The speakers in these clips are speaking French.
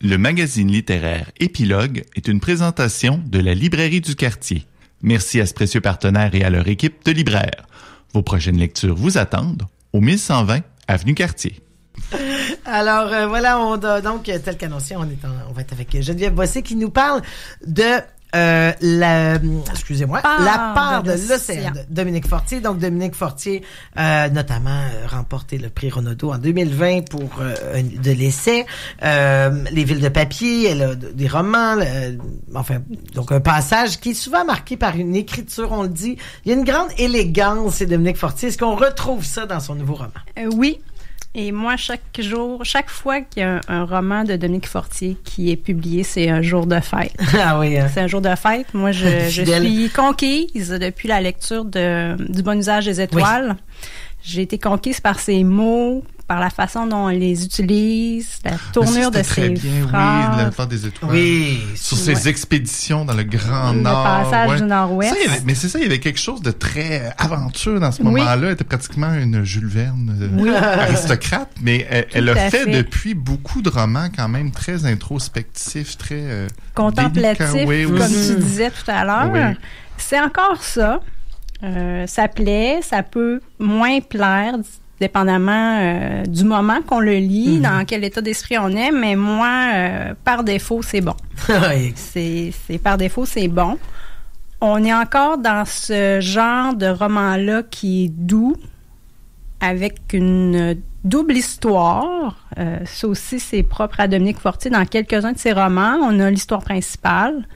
le magazine littéraire Épilogue est une présentation de la Librairie du Quartier. Merci à ce précieux partenaire et à leur équipe de libraires. Vos prochaines lectures vous attendent au 1120 Avenue Cartier. Alors, voilà, donc, tel qu'annoncé, on va être avec Geneviève Bossé qui nous parle de la part de l'océan de Dominique Fortier. Donc, Dominique Fortier, notamment, remporté le prix Renaudot en 2020 pour de l'essai. Les villes de papier, elle a des romans, donc un passage qui est souvent marqué par une écriture, on le dit. Il y a une grande élégance chez Dominique Fortier. Est-ce qu'on retrouve ça dans son nouveau roman? Oui. Et moi, chaque fois qu'il y a un roman de Dominique Fortier qui est publié, c'est un jour de fête. Ah oui. Hein? C'est un jour de fête. Moi, je suis conquise depuis la lecture du Bon usage des étoiles. Oui. J'ai été conquise par ses mots, par la façon dont on les utilise, la tournure de ses phrases. Oui, la part des étoiles. Oui. Sur ses expéditions dans le Grand Nord. Le passage du Nord-Ouest. Mais c'est ça, il y avait quelque chose de très aventure dans ce moment-là. Elle était pratiquement une Jules Verne aristocrate, mais elle a fait depuis beaucoup de romans quand même très introspectifs, très contemplatifs, comme tu disais tout à l'heure. Oui. C'est encore ça. Ça plaît, ça peut moins plaire, dépendamment du moment qu'on le lit, dans quel état d'esprit on est, mais moi, par défaut, c'est bon. c'est par défaut, c'est bon. On est encore dans ce genre de roman-là qui est doux, avec une double histoire. Ça aussi, c'est propre à Dominique Fortier. Dans quelques-uns de ses romans, on a l'histoire principale.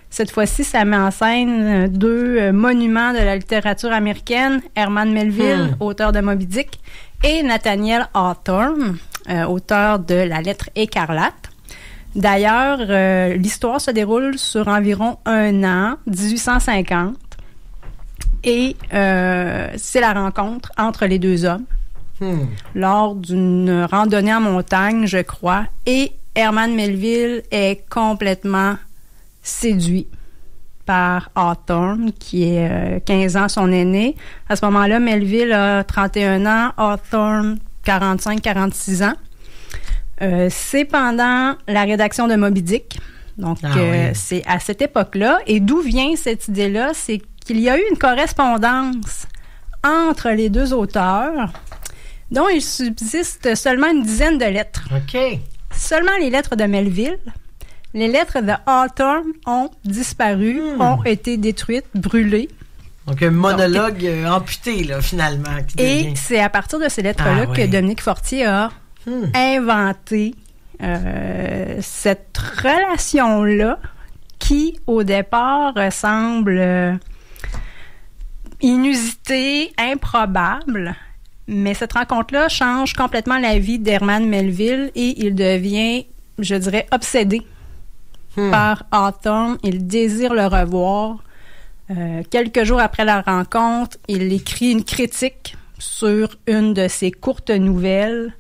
Cette fois-ci, ça met en scène deux monuments de la littérature américaine, Herman Melville, auteur de Moby Dick, et Nathaniel Hawthorne, auteur de La lettre écarlate. D'ailleurs, l'histoire se déroule sur environ 1 an, 1850, et c'est la rencontre entre les deux hommes lors d'une randonnée en montagne, je crois, et Herman Melville est complètement séduit par Hawthorne, qui est 15 ans son aîné. À ce moment-là, Melville a 31 ans, Hawthorne 45-46 ans. C'est pendant la rédaction de Moby Dick. Donc, c'est à cette époque-là. Et d'où vient cette idée-là? C'est qu'il y a eu une correspondance entre les deux auteurs dont il subsiste seulement une dizaine de lettres. OK. Seulement les lettres de Melville. Les lettres de Hawthorne ont disparu, ont été détruites, brûlées. Donc, un monologue amputé, là, finalement. Et c'est à partir de ces lettres-là que Dominique Fortier a inventé cette relation-là qui, au départ, semble inusitée, improbable. Mais cette rencontre-là change complètement la vie d'Herman Melville et il devient, je dirais, obsédé par Hawthorne. Il désire le revoir. Quelques jours après la rencontre, il écrit une critique sur une de ses courtes nouvelles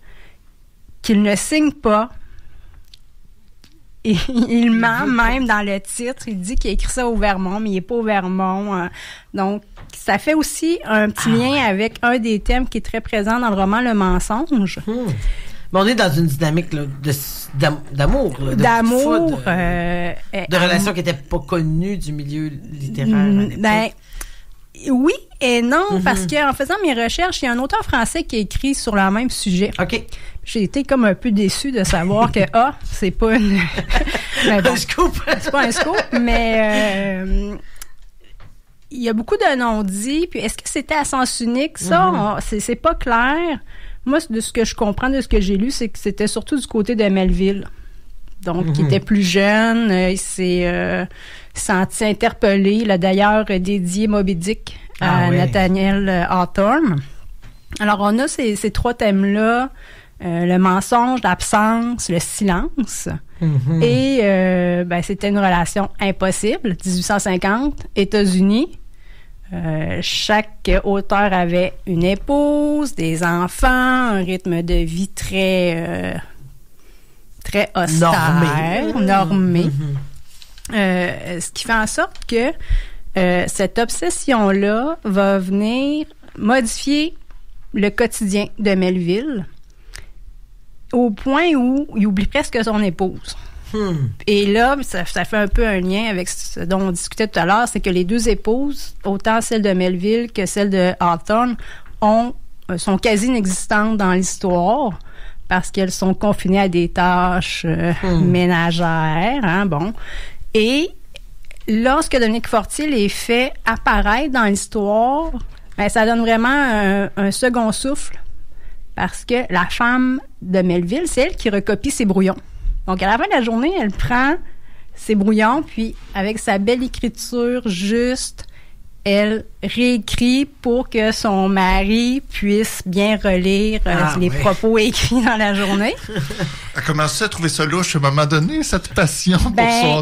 qu'il ne signe pas. Et il ment même dans le titre. Il dit qu'il a écrit ça au Vermont, mais il n'est pas au Vermont. Donc, ça fait aussi un petit lien avec un des thèmes qui est très présent dans le roman, le mensonge. Mais on est dans une dynamique là, d'amour. Là, d'amour. De relations qui n'étaient pas connues du milieu littéraire. Oui et non, parce qu'en faisant mes recherches, il y a un auteur français qui a écrit sur le même sujet. OK. J'ai été comme un peu déçue de savoir que, c'est pas une... un scoop. C'est pas un scoop, mais... il y a beaucoup de non-dits. Puis est-ce que c'était à sens unique? Ça, c'est pas clair. Moi, de ce que je comprends de ce que j'ai lu, c'est que c'était surtout du côté de Melville. Donc, qui était plus jeune, il s'est senti interpellé. Il a d'ailleurs dédié Moby Dick à Nathaniel Hawthorne. Alors, on a ces trois thèmes-là, le mensonge, l'absence, le silence. Et c'était une relation impossible. 1850, États-Unis. Chaque auteur avait une épouse, des enfants, un rythme de vie très austère, normé. Ce qui fait en sorte que cette obsession-là va venir modifier le quotidien de Melville au point où il oublie presque son épouse. Et là, ça fait un peu un lien avec ce dont on discutait tout à l'heure, c'est que les deux épouses, autant celle de Melville que celle de Hawthorne, sont quasi inexistantes dans l'histoire parce qu'elles sont confinées à des tâches ménagères. Hein, bon. Et lorsque Dominique Fortier les fait apparaître dans l'histoire, ben, ça donne vraiment un second souffle parce que la femme de Melville, c'est elle qui recopie ses brouillons. Donc, à la fin de la journée, elle prend ses brouillons, puis avec sa belle écriture juste, elle réécrit pour que son mari puisse bien relire les propos écrits dans la journée. Elle a commencé à trouver ça louche à un moment donné, cette passion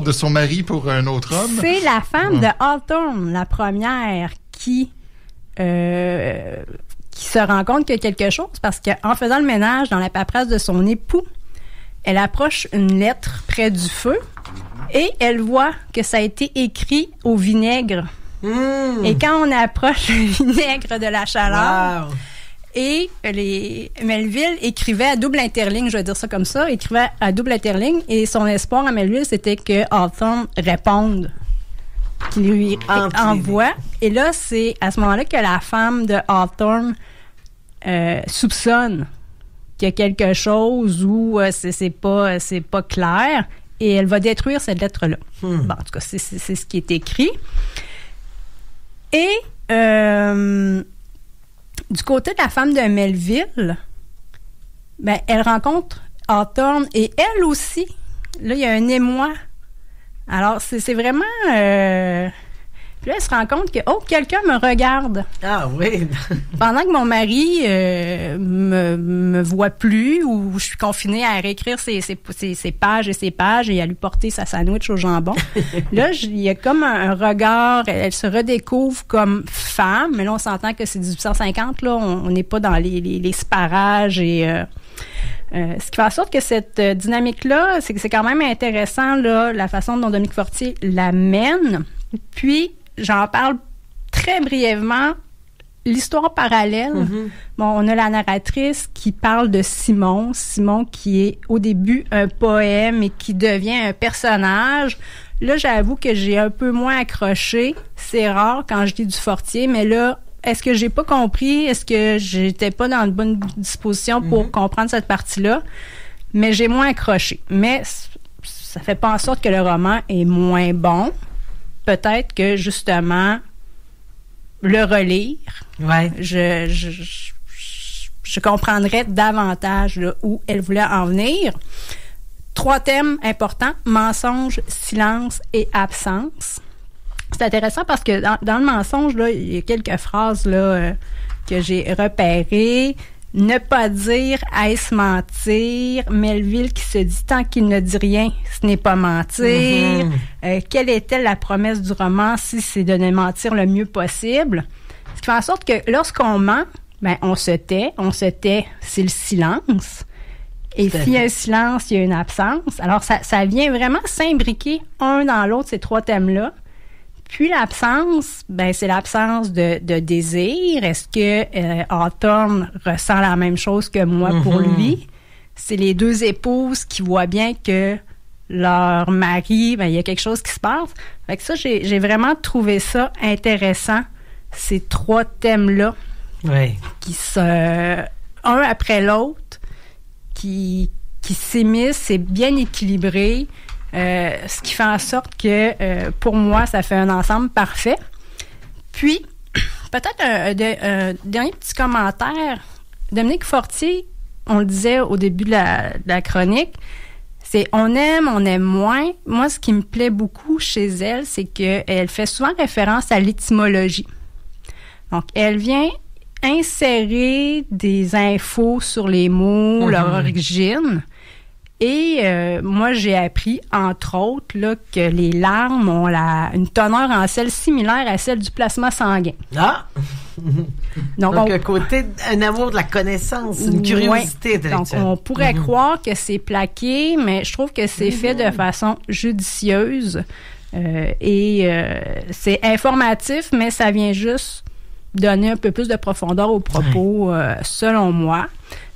de son mari pour un autre homme. C'est la femme de Hawthorne, la première, qui se rend compte qu'il y a quelque chose, parce qu'en faisant le ménage dans la paperasse de son époux, elle approche une lettre près du feu et elle voit que ça a été écrit au vinaigre. Et quand on approche le vinaigre de la chaleur, et Melville écrivait à double interligne, je vais dire ça comme ça, écrivait à double interligne, et son espoir à Melville, c'était que Hawthorne réponde, qu'il lui envoie. Et là, c'est à ce moment-là que la femme de Hawthorne soupçonne qu'il y a quelque chose où c'est pas clair, et elle va détruire cette lettre-là. Bon, en tout cas, c'est ce qui est écrit. Et du côté de la femme de Melville, ben, elle rencontre Hawthorne, et elle aussi, là, il y a un émoi. Alors, c'est vraiment... Puis là, elle se rend compte que, quelqu'un me regarde. Ah oui! Pendant que mon mari me voit plus, ou je suis confinée à réécrire ses pages et ses pages et à lui porter sa sandwich au jambon. Là, il y a comme un regard, elle se redécouvre comme femme, mais là, on s'entend que c'est 1850, là, on n'est pas dans les sparages et... ce qui fait en sorte que cette dynamique-là, c'est que c'est quand même intéressant, là, la façon dont Dominique Fortier la mène. Puis, j'en parle très brièvement. L'histoire parallèle, on a la narratrice qui parle de Simon qui est au début un poème et qui devient un personnage. Là, j'avoue que j'ai un peu moins accroché. C'est rare quand je lis du Fortier, mais là, est-ce que j'ai pas compris? Est-ce que j'étais pas dans de bonne disposition pour comprendre cette partie-là? Mais j'ai moins accroché. Mais ça fait pas en sorte que le roman est moins bon. Peut-être que, justement, le relire, je comprendrais davantage là, où elle voulait en venir. 3 thèmes importants: mensonge, silence et absence. C'est intéressant parce que dans le mensonge, là, il y a quelques phrases là, que j'ai repérées. Ne pas dire, est-ce mentir? Melville qui se dit tant qu'il ne dit rien, ce n'est pas mentir. Quelle était la promesse du roman si c'est de ne mentir le mieux possible? Ce qui fait en sorte que lorsqu'on ment, ben on se tait. On se tait, c'est le silence. Et s'il y a un silence, il y a une absence. Alors, ça vient vraiment s'imbriquer un dans l'autre, ces 3 thèmes-là. Puis l'absence, ben c'est l'absence de désir. Est-ce que Hawthorne ressent la même chose que moi pour lui? C'est les 2 épouses qui voient bien que leur mari, ben il y a quelque chose qui se passe. Fait que ça, j'ai vraiment trouvé ça intéressant, ces 3 thèmes-là, qui un après l'autre, qui s'émissent, c'est bien équilibré. Ce qui fait en sorte que, pour moi, ça fait un ensemble parfait. Puis, peut-être un dernier petit commentaire. Dominique Fortier, on le disait au début de la chronique, c'est on aime moins. Moi, ce qui me plaît beaucoup chez elle, c'est qu'elle fait souvent référence à l'étymologie. Donc, elle vient insérer des infos sur les mots, leur origine. Et moi, j'ai appris, entre autres, là, que les larmes ont une teneur en sel similaire à celle du plasma sanguin. Ah! Donc un côté, un amour de la connaissance, une curiosité intellectuelle. Donc, on pourrait croire que c'est plaqué, mais je trouve que c'est fait de façon judicieuse. C'est informatif, mais ça vient juste donner un peu plus de profondeur aux propos, selon moi.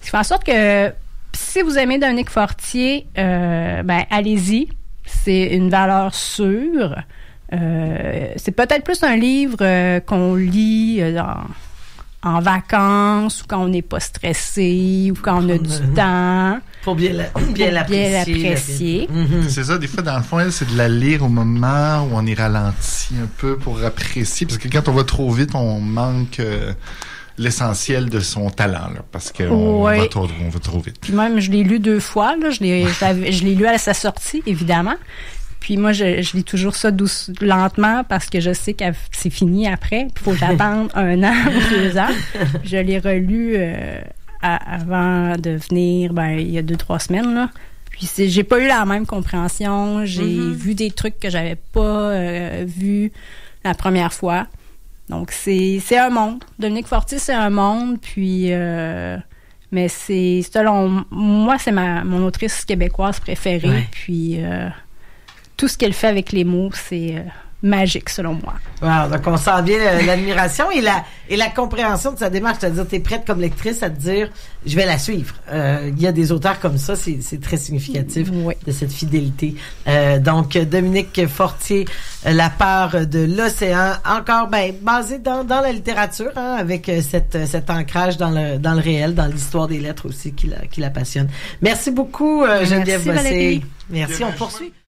Ce qui fait en sorte que si vous aimez Dominique Fortier, allez-y. C'est une valeur sûre. C'est peut-être plus un livre qu'on lit en vacances ou quand on n'est pas stressé ou quand on a du temps. Pour bien l'apprécier. Mm-hmm. C'est ça, des fois, dans le fond, c'est de la lire au moment où on est ralenti un peu pour apprécier. Parce que quand on va trop vite, on manque l'essentiel de son talent, là, parce qu'on va trop vite. Puis même, je l'ai lu 2 fois. Là, je l'ai lu à sa sortie, évidemment. Puis moi, je lis toujours ça lentement parce que je sais que c'est fini après. Il faut que j'attende 1 an ou 2 ans. Je l'ai relu avant de venir, il y a 2-3 semaines. Là. Puis j'ai pas eu la même compréhension. J'ai vu des trucs que j'avais pas vus la première fois. Donc, c'est un monde. Dominique Fortier, c'est un monde. Puis, mais selon moi, c'est mon autrice québécoise préférée. Ouais. Puis... tout ce qu'elle fait avec les mots, c'est magique, selon moi. Wow, donc on sent bien l'admiration et la compréhension de sa démarche. C'est-à-dire, tu es prête comme lectrice à te dire, je vais la suivre. Il y a des auteurs comme ça, c'est très significatif de cette fidélité. Donc, Dominique Fortier, La peur de l'océan, encore basé dans la littérature, avec cet ancrage dans le réel, dans l'histoire des lettres aussi qui la passionne. Merci beaucoup, Geneviève Bossé. Merci, on poursuit.